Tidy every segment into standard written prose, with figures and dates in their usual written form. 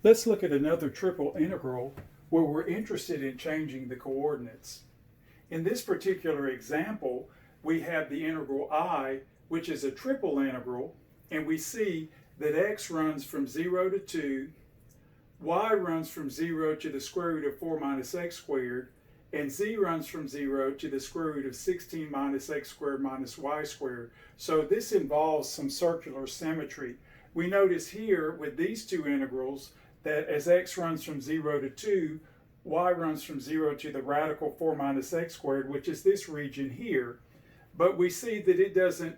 Let's look at another triple integral where we're interested in changing the coordinates. In this particular example, we have the integral I, which is a triple integral, and we see that x runs from 0 to 2, y runs from 0 to the square root of 4 minus x squared, and z runs from 0 to the square root of 16 minus x squared minus y squared. So this involves some circular symmetry. We notice here with these two integrals that as x runs from 0 to 2, y runs from 0 to the radical 4 minus x squared, which is this region here. But we see that it doesn't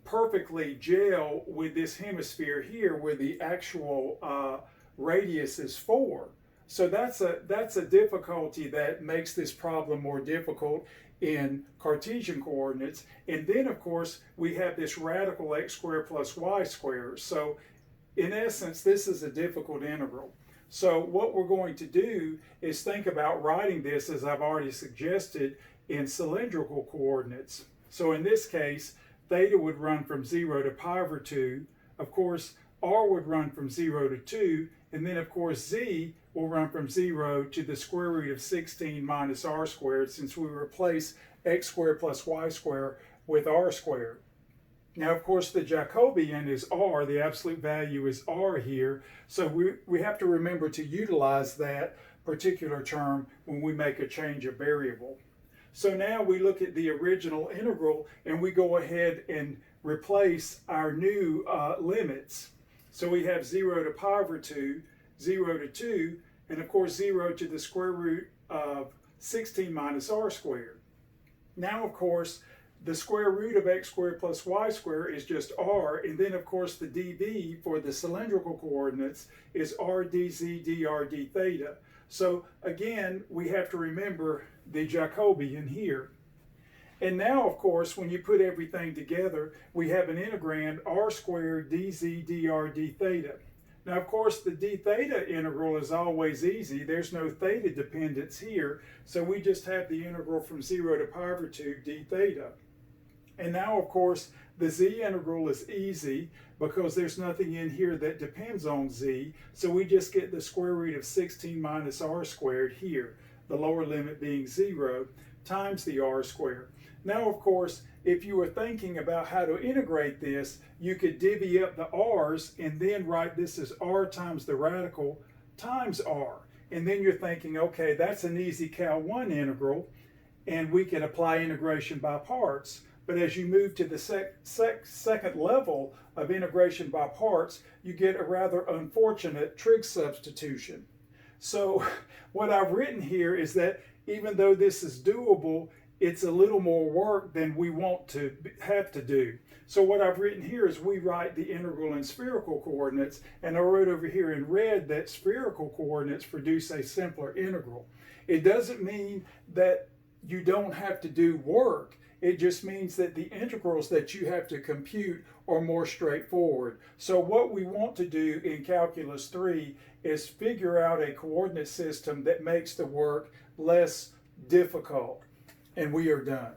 perfectly gel with this hemisphere here where the actual radius is 4. So that's a difficulty that makes this problem more difficult in Cartesian coordinates. And then of course we have this radical x squared plus y squared. So in essence this is a difficult integral. So what we're going to do is think about writing this, as I've already suggested, in cylindrical coordinates. So in this case, theta would run from 0 to pi over 2. Of course, r would run from 0 to 2. And then, of course, z will run from 0 to the square root of 16 minus r squared, since we replace x squared plus y squared with r squared. Now, of course, the Jacobian is r. The absolute value is r here. So we have to remember to utilize that particular term when we make a change of variable. So now we look at the original integral and we go ahead and replace our new limits. So we have 0 to pi over 2, 0 to 2, and of course 0 to the square root of 16 minus r squared. Now, of course, the square root of x squared plus y squared is just r, and then of course the dv for the cylindrical coordinates is r dz dr d theta. So again, we have to remember the Jacobian here. And now, of course, when you put everything together, we have an integrand r squared dz dr d theta. Now, of course, the d theta integral is always easy. There's no theta dependence here, so we just have the integral from 0 to pi over 2 d theta. And now, of course, the z integral is easy because there's nothing in here that depends on z, so we just get the square root of 16 minus r squared here, the lower limit being 0, times the r squared. Now, of course, if you were thinking about how to integrate this, you could divvy up the r's and then write this as r times the radical times r. And then you're thinking, okay, that's an easy Cal 1 integral, and we can apply integration by parts. But as you move to the second level of integration by parts, you get a rather unfortunate trig substitution. So what I've written here is that even though this is doable, it's a little more work than we want to have to do. So what I've written here is we write the integral in spherical coordinates, and I wrote over here in red that spherical coordinates produce a simpler integral. It doesn't mean that you don't have to do work. It just means that the integrals that you have to compute are more straightforward. So what we want to do in Calculus 3 is figure out a coordinate system that makes the work less difficult. And we are done.